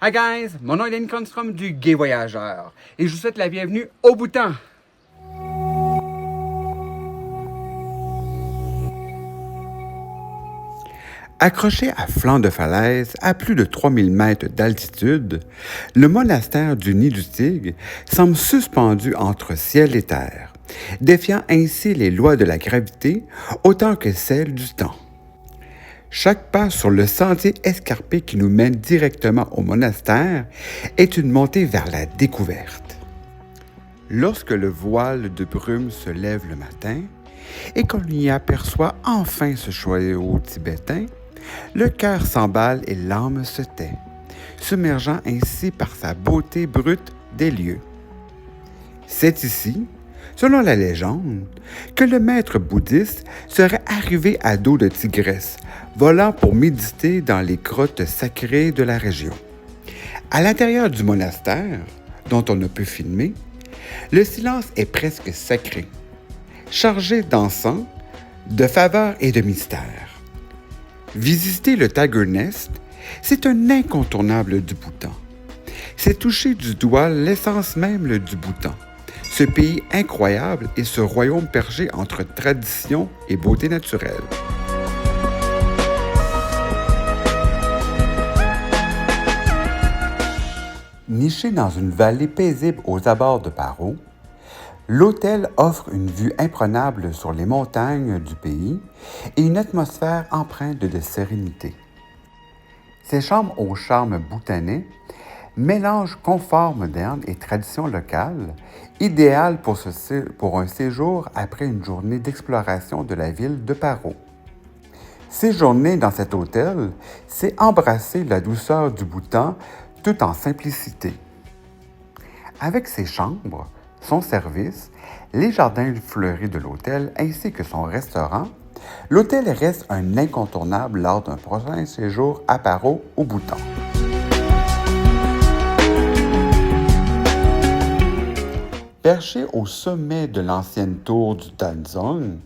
Hi guys, mon nom est Danny Cronstrom du Gai Voyageur et je vous souhaite la bienvenue au Bhoutan. Accroché à flanc de falaise à plus de 3000 mètres d'altitude, le monastère du Nid du Tigre semble suspendu entre ciel et terre, défiant ainsi les lois de la gravité autant que celles du temps. Chaque pas sur le sentier escarpé qui nous mène directement au monastère est une montée vers la découverte. Lorsque le voile de brume se lève le matin et qu'on y aperçoit enfin ce joyau tibétain, le cœur s'emballe et l'âme se tait, submergeant ainsi par sa beauté brute des lieux. C'est ici, selon la légende, que le maître bouddhiste serait arrivé à dos de tigresse, volant pour méditer dans les grottes sacrées de la région. À l'intérieur du monastère, dont on ne peut filmer, le silence est presque sacré, chargé d'encens, de faveurs et de mystères. Visiter le Tiger Nest, c'est un incontournable du Bhoutan. C'est toucher du doigt l'essence même du Bhoutan, ce pays incroyable et ce royaume perché entre tradition et beauté naturelle. Niché dans une vallée paisible aux abords de Paro, l'hôtel offre une vue imprenable sur les montagnes du pays et une atmosphère empreinte de sérénité. Ces chambres au charme bhoutanais mélangent confort moderne et tradition locale, idéales pour un séjour après une journée d'exploration de la ville de Paro. Séjourner dans cet hôtel, c'est embrasser la douceur du Bhoutan tout en simplicité. Avec ses chambres, son service, les jardins fleuris de l'hôtel ainsi que son restaurant, l'hôtel reste un incontournable lors d'un prochain séjour à Paro au Bhoutan. Perché au sommet de l'ancienne tour du Danzong,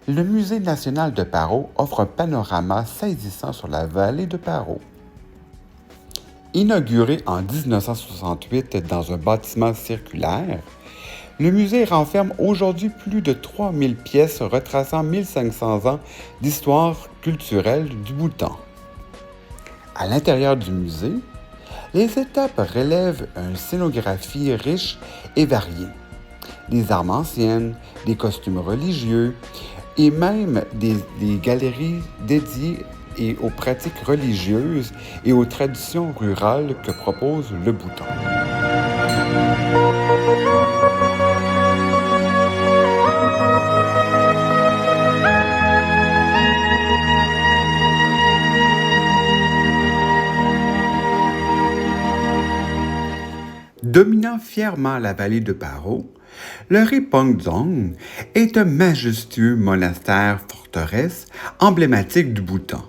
le Musée national de Paro offre un panorama saisissant sur la vallée de Paro. Inauguré en 1968 dans un bâtiment circulaire, le musée renferme aujourd'hui plus de 3000 pièces retraçant 1500 ans d'histoire culturelle du Bhoutan. À l'intérieur du musée, les étapes relèvent une scénographie riche et variée. Des armes anciennes, des costumes religieux et même des galeries dédiées aux pratiques religieuses et aux traditions rurales que propose le Bhoutan. Dominant fièrement la vallée de Paro, le Rirphongzong est un majestueux monastère-forteresse emblématique du Bhoutan,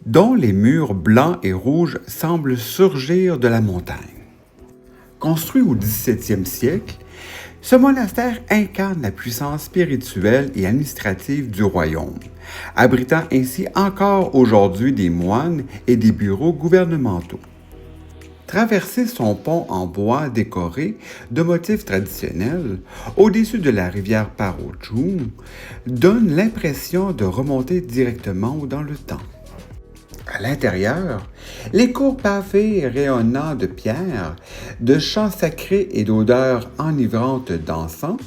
dont les murs blancs et rouges semblent surgir de la montagne. Construit au XVIIe siècle, ce monastère incarne la puissance spirituelle et administrative du royaume, abritant ainsi encore aujourd'hui des moines et des bureaux gouvernementaux. Traverser son pont en bois décoré de motifs traditionnels au-dessus de la rivière Paro-Chum donne l'impression de remonter directement dans le temps. À l'intérieur, les cours pavées rayonnant de pierre, de chants sacrés et d'odeurs enivrantes d'encens,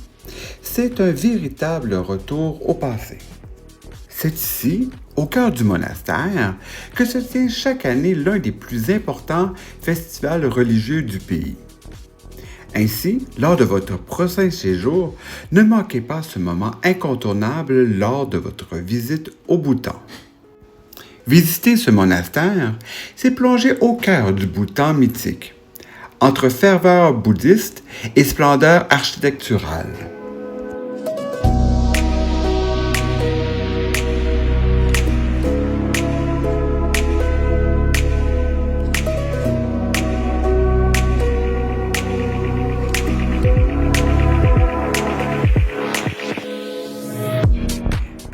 c'est un véritable retour au passé. C'est ici, au cœur du monastère, que se tient chaque année l'un des plus importants festivals religieux du pays. Ainsi, lors de votre prochain séjour, ne manquez pas ce moment incontournable lors de votre visite au Bhoutan. Visiter ce monastère, c'est plonger au cœur du Bhoutan mythique, entre ferveur bouddhiste et splendeur architecturale.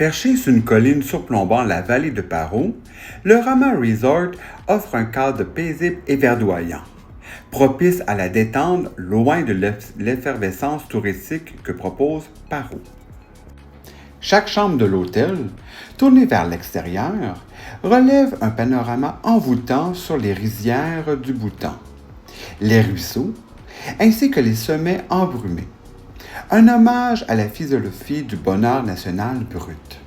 Perché sur une colline surplombant la vallée de Paro, le Rama Resort offre un cadre paisible et verdoyant, propice à la détente loin de l'effervescence touristique que propose Paro. Chaque chambre de l'hôtel, tournée vers l'extérieur, relève un panorama envoûtant sur les rizières du Bhoutan, les ruisseaux, ainsi que les sommets embrumés. Un hommage à la philosophie du bonheur national brut.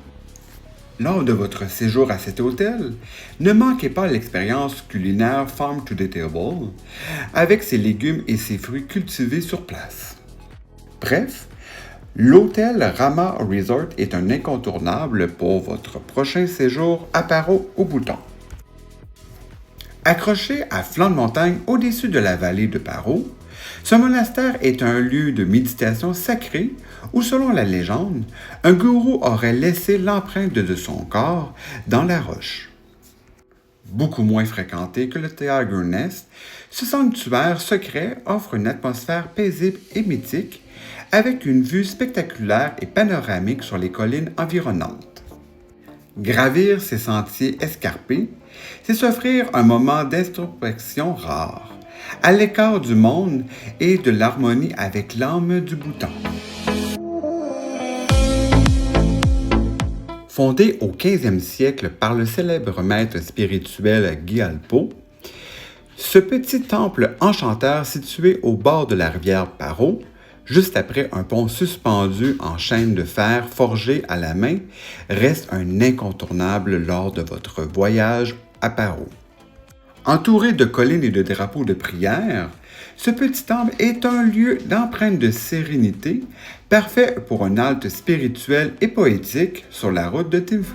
Lors de votre séjour à cet hôtel, ne manquez pas l'expérience culinaire Farm to the Table avec ses légumes et ses fruits cultivés sur place. Bref, l'hôtel Rama Resort est un incontournable pour votre prochain séjour à Paro au Bhoutan. Accroché à flanc de montagne au-dessus de la vallée de Paro, ce monastère est un lieu de méditation sacré où, selon la légende, un gourou aurait laissé l'empreinte de son corps dans la roche. Beaucoup moins fréquenté que le Tiger Nest, ce sanctuaire secret offre une atmosphère paisible et mythique avec une vue spectaculaire et panoramique sur les collines environnantes. Gravir ces sentiers escarpés, c'est s'offrir un moment d'introspection rare, à l'écart du monde et de l'harmonie avec l'âme du Bhoutan. Fondé au 15e siècle par le célèbre maître spirituel Gyalpo, ce petit temple enchanteur situé au bord de la rivière Paro, juste après un pont suspendu en chaîne de fer forgé à la main, reste un incontournable lors de votre voyage à Paro. Entouré de collines et de drapeaux de prière, ce petit temple est un lieu d'empreinte de sérénité, parfait pour une halte spirituelle et poétique sur la route de Thimphu.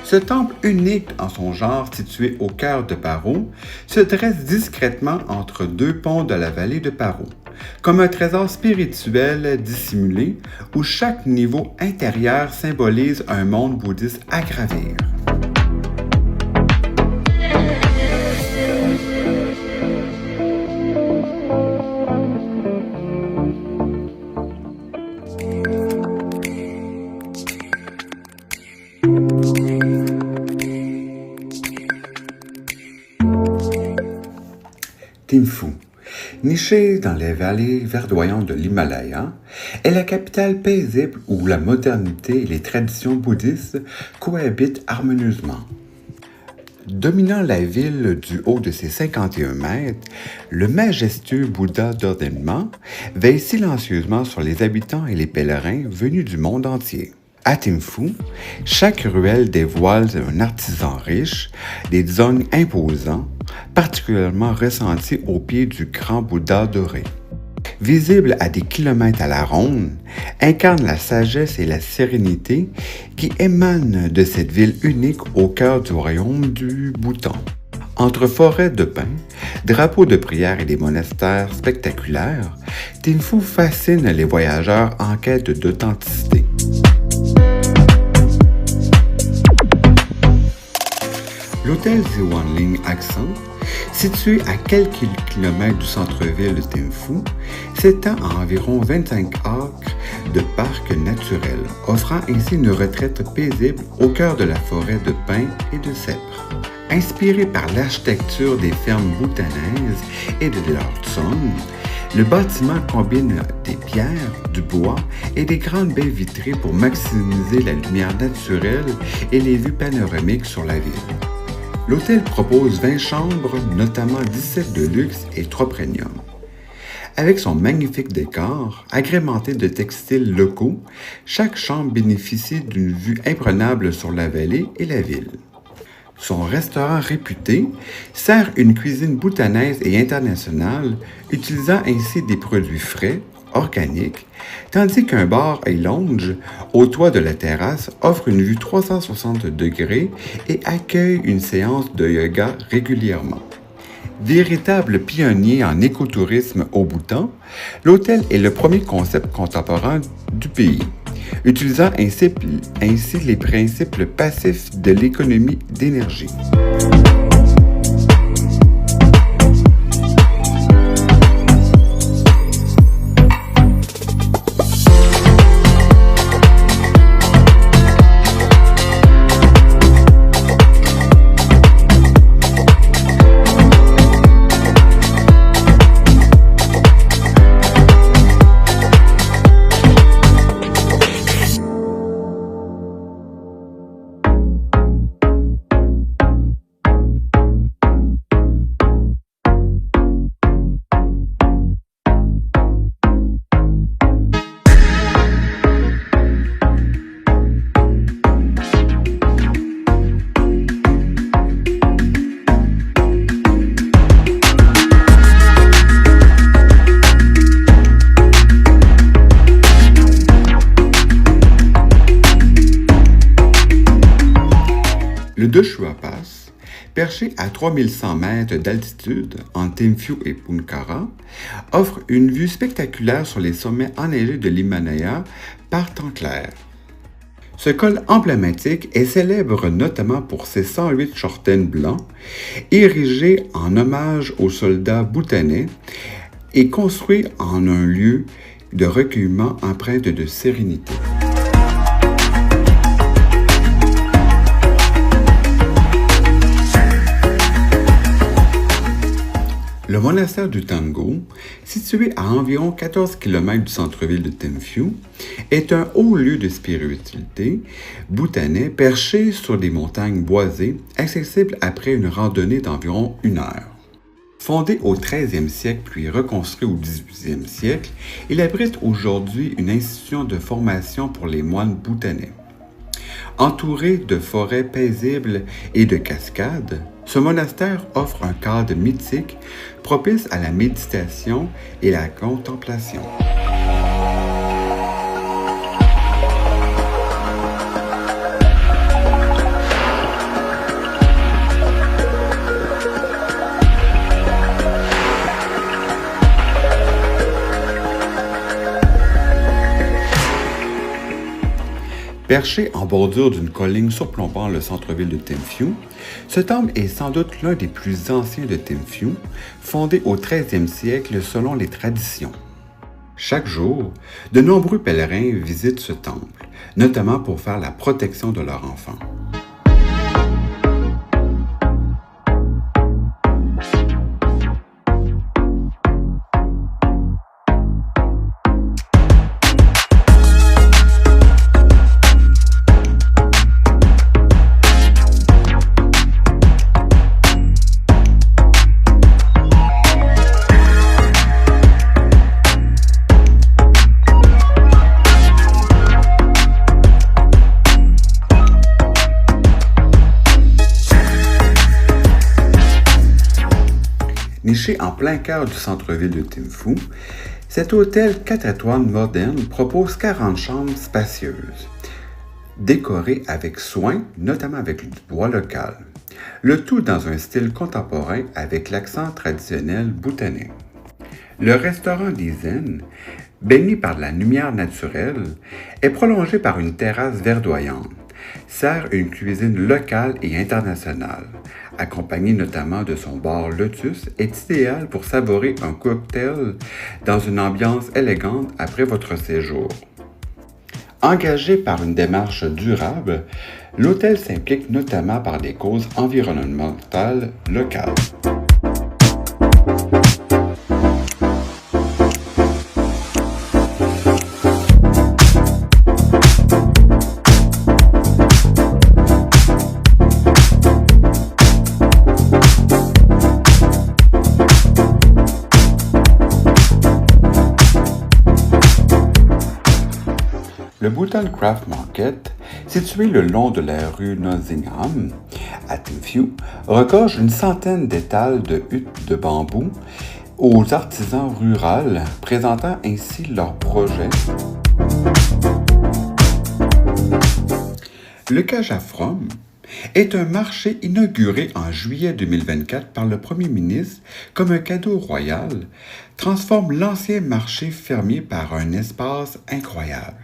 Ce temple unique en son genre situé au cœur de Paro se dresse discrètement entre deux ponts de la vallée de Paro, comme un trésor spirituel dissimulé où chaque niveau intérieur symbolise un monde bouddhiste à gravir. Thimphu, nichée dans les vallées verdoyantes de l'Himalaya, est la capitale paisible où la modernité et les traditions bouddhistes cohabitent harmonieusement. Dominant la ville du haut de ses 51 mètres, le majestueux Bouddha d'ordonnement veille silencieusement sur les habitants et les pèlerins venus du monde entier. À Thimphu, chaque ruelle dévoile un artisan riche, des designs imposants, particulièrement ressentis au pied du grand Bouddha doré. Visible à des kilomètres à la ronde, incarne la sagesse et la sérénité qui émanent de cette ville unique au cœur du royaume du Bhoutan. Entre forêts de pins, drapeaux de prière et des monastères spectaculaires, Thimphu fascine les voyageurs en quête d'authenticité. L'hôtel Ziwanling Accent, situé à quelques kilomètres du centre-ville de Thimphu, s'étend à environ 25 acres de parc naturel, offrant ainsi une retraite paisible au cœur de la forêt de pins et de cèdres. Inspiré par l'architecture des fermes bhoutanaises et de leur tsong, le bâtiment combine des pierres, du bois et des grandes baies vitrées pour maximiser la lumière naturelle et les vues panoramiques sur la ville. L'hôtel propose 20 chambres, notamment 17 de luxe et 3 premium. Avec son magnifique décor, agrémenté de textiles locaux, chaque chambre bénéficie d'une vue imprenable sur la vallée et la ville. Son restaurant réputé sert une cuisine bhoutanaise et internationale, utilisant ainsi des produits frais, organiques, tandis qu'un bar et lounge au toit de la terrasse offre une vue 360 degrés et accueille une séance de yoga régulièrement. Véritable pionnier en écotourisme au Bhoutan, l'hôtel est le premier concept contemporain du pays, utilisant ainsi les principes passifs de l'économie d'énergie. perché à 3100 mètres d'altitude entre Timpfu et Pooncara, offre une vue spectaculaire sur les sommets enneigés de l'Himalaya par temps clair. Ce col emblématique est célèbre notamment pour ses 108 chortènes blancs, érigés en hommage aux soldats bhoutanais et construits en un lieu de recueillement empreinte de sérénité. Le monastère du Tango, situé à environ 14 km du centre-ville de Timpfu, est un haut lieu de spiritualité bhoutanais perché sur des montagnes boisées, accessible après une randonnée d'environ 1 heure. Fondé au 13e siècle puis reconstruit au 18e siècle, il abrite aujourd'hui une institution de formation pour les moines bhoutanais. Entouré de forêts paisibles et de cascades, ce monastère offre un cadre mythique propice à la méditation et la contemplation. Perché en bordure d'une colline surplombant le centre-ville de Timpfu, ce temple est sans doute l'un des plus anciens de Timpfu, fondé au 13e siècle selon les traditions. Chaque jour, de nombreux pèlerins visitent ce temple, notamment pour faire la protection de leurs enfants. Niché en plein cœur du centre-ville de Timpfu, cet hôtel 4 étoiles moderne propose 40 chambres spacieuses, décorées avec soin, notamment avec du bois local. Le tout dans un style contemporain avec l'accent traditionnel bhoutanais. Le restaurant des Zen, baigné par la lumière naturelle, est prolongé par une terrasse verdoyante, sert une cuisine locale et internationale, accompagné notamment de son bar Lotus, est idéal pour savourer un cocktail dans une ambiance élégante après votre séjour. Engagé par une démarche durable, l'hôtel s'implique notamment par des causes environnementales locales. Le Bhutan Craft Market, situé le long de la rue Nosingham, à Timpfu, regorge une centaine d'étals de huttes de bambou aux artisans ruraux, présentant ainsi leurs projets. Le Kajafrom est un marché inauguré en juillet 2024 par le premier ministre comme un cadeau royal, transforme l'ancien marché fermier par un espace incroyable.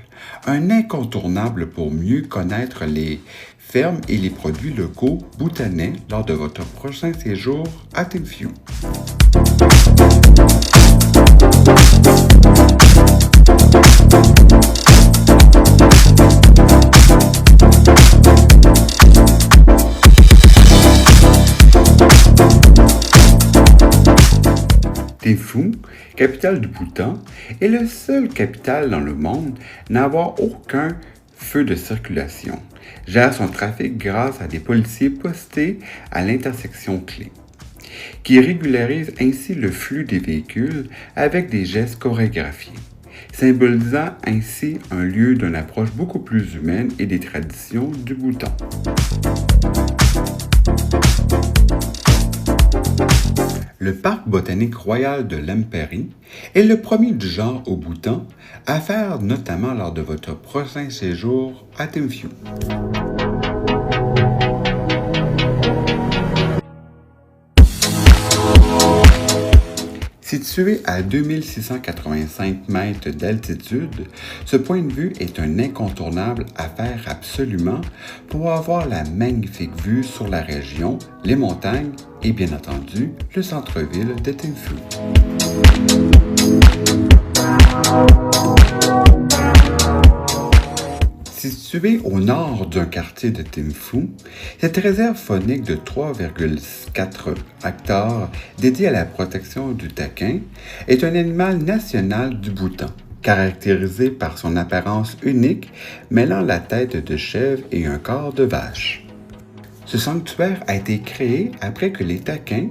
Un incontournable pour mieux connaître les fermes et les produits locaux bhoutanais lors de votre prochain séjour à Timpfu. Timpfu, capitale du Bhoutan, est le seul capitale dans le monde à n'avoir aucun feu de circulation. Gère son trafic grâce à des policiers postés à l'intersection clé, qui régularisent ainsi le flux des véhicules avec des gestes chorégraphiés, symbolisant ainsi un lieu d'une approche beaucoup plus humaine et des traditions du Bhoutan. Le parc botanique royal de Lemperi est le premier du genre au Bhoutan, à faire notamment lors de votre prochain séjour à Timpfu. Situé à 2685 mètres d'altitude, ce point de vue est un incontournable à faire absolument pour avoir la magnifique vue sur la région, les montagnes et bien entendu le centre-ville de Thimphu. Située au nord d'un quartier de Thimphu, cette réserve faunique de 3,4 hectares dédiée à la protection du taquin est un animal national du Bhoutan, caractérisé par son apparence unique mêlant la tête de chèvre et un corps de vache. Ce sanctuaire a été créé après que les taquins,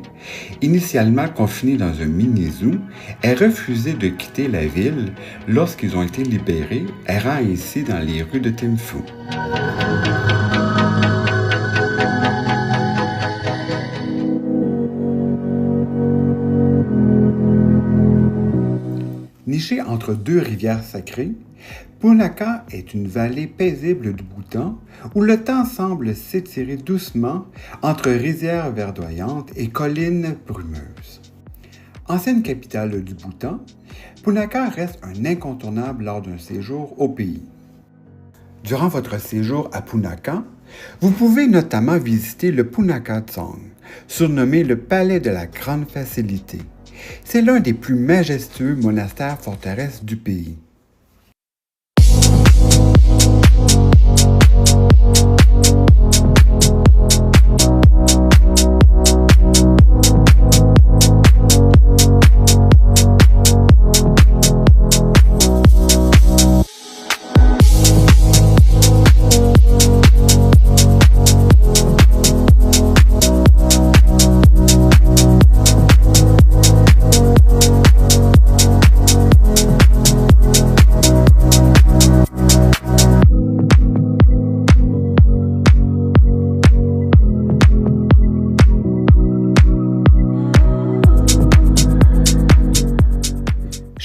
initialement confinés dans un mini-zoo, aient refusé de quitter la ville lorsqu'ils ont été libérés, errant ainsi dans les rues de Thimphu. Nichée entre deux rivières sacrées, Punakha est une vallée paisible du Bhoutan où le temps semble s'étirer doucement entre rizières verdoyantes et collines brumeuses. Ancienne capitale du Bhoutan, Punakha reste un incontournable lors d'un séjour au pays. Durant votre séjour à Punakha, vous pouvez notamment visiter le Punakha Dzong, surnommé le Palais de la Grande Facilité. C'est l'un des plus majestueux monastères forteresses du pays.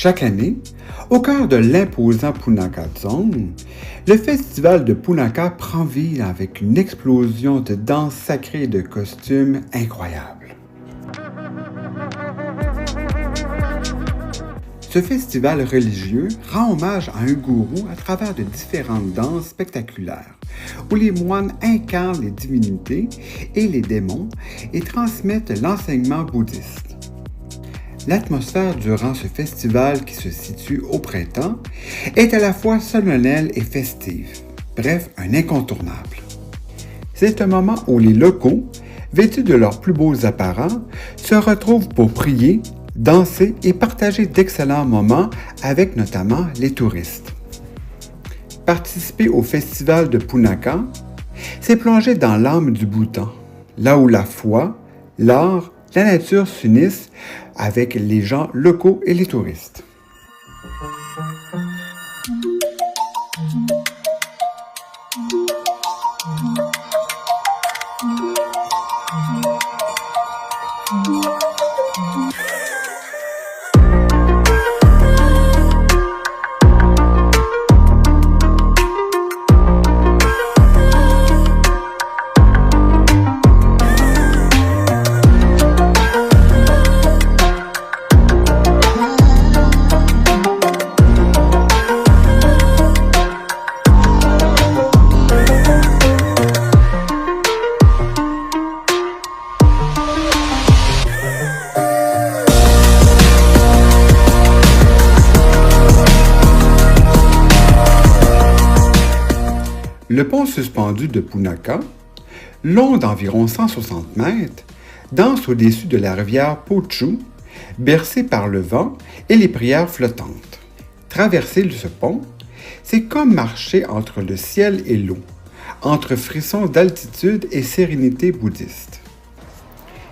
Chaque année, au cœur de l'imposant Punakha Dzong, le festival de Punakha prend vie avec une explosion de danse sacrée et de costumes incroyables. Ce festival religieux rend hommage à un gourou à travers de différentes danses spectaculaires, où les moines incarnent les divinités et les démons et transmettent l'enseignement bouddhiste. L'atmosphère durant ce festival qui se situe au printemps est à la fois solennelle et festive, bref, un incontournable. C'est un moment où les locaux, vêtus de leurs plus beaux apparats, se retrouvent pour prier, danser et partager d'excellents moments avec notamment les touristes. Participer au festival de Punakha, c'est plonger dans l'âme du Bhoutan, là où la foi, l'art, la nature s'unissent avec les gens locaux et les touristes. Le pont suspendu de Punakha, long d'environ 160 mètres, danse au-dessus de la rivière Pochu, bercé par le vent et les prières flottantes. Traverser ce pont, c'est comme marcher entre le ciel et l'eau, entre frissons d'altitude et sérénité bouddhiste.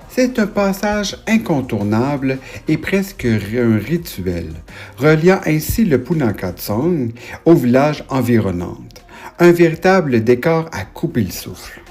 C'est un passage incontournable et presque un rituel, reliant ainsi le Punakha Dzong au village environnant. Un véritable décor à couper le souffle.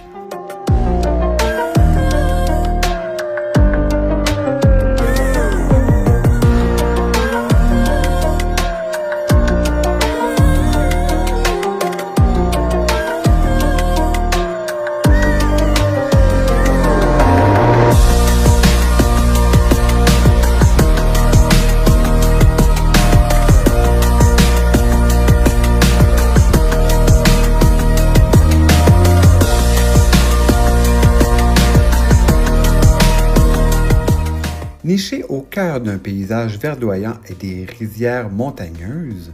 Niché au cœur d'un paysage verdoyant et des rizières montagneuses,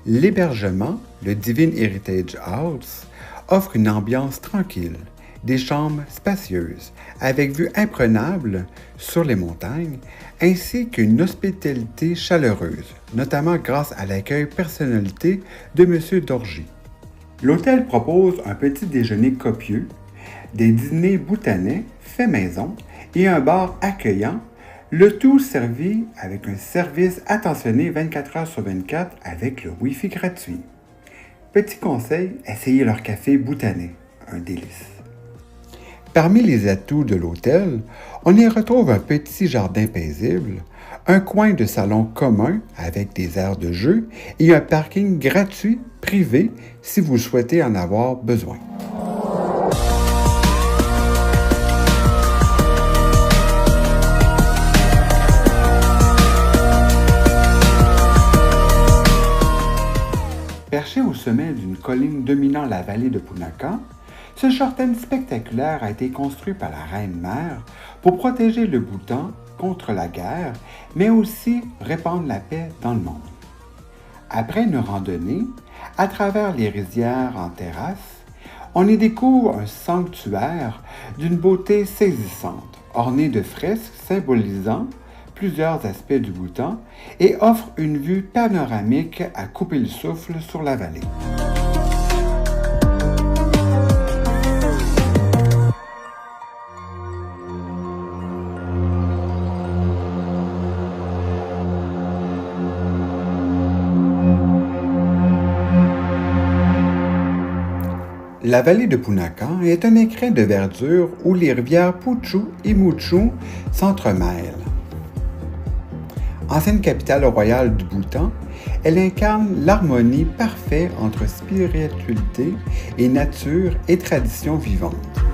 l'hébergement, le Divine Heritage House, offre une ambiance tranquille, des chambres spacieuses, avec vue imprenable sur les montagnes, ainsi qu'une hospitalité chaleureuse, notamment grâce à l'accueil personnalité de M. Dorgy. L'hôtel propose un petit déjeuner copieux, des dîners boutanais faits maison et un bar accueillant, le tout servi avec un service attentionné 24 heures sur 24 avec le Wi-Fi gratuit. Petit conseil, essayez leur café boutanais, un délice. Parmi les atouts de l'hôtel, on y retrouve un petit jardin paisible, un coin de salon commun avec des aires de jeu et un parking gratuit privé si vous souhaitez en avoir besoin. Perché au sommet d'une colline dominant la vallée de Punakha, ce château spectaculaire a été construit par la Reine-Mère pour protéger le Bhoutan contre la guerre, mais aussi répandre la paix dans le monde. Après une randonnée, à travers les rizières en terrasse, on y découvre un sanctuaire d'une beauté saisissante, orné de fresques symbolisant plusieurs aspects du Bhoutan et offre une vue panoramique à couper le souffle sur la vallée. La vallée de Punakha est un écrin de verdure où les rivières Puchu et Muchu s'entremêlent. Ancienne capitale royale du Bhoutan, elle incarne l'harmonie parfaite entre spiritualité et nature et tradition vivante.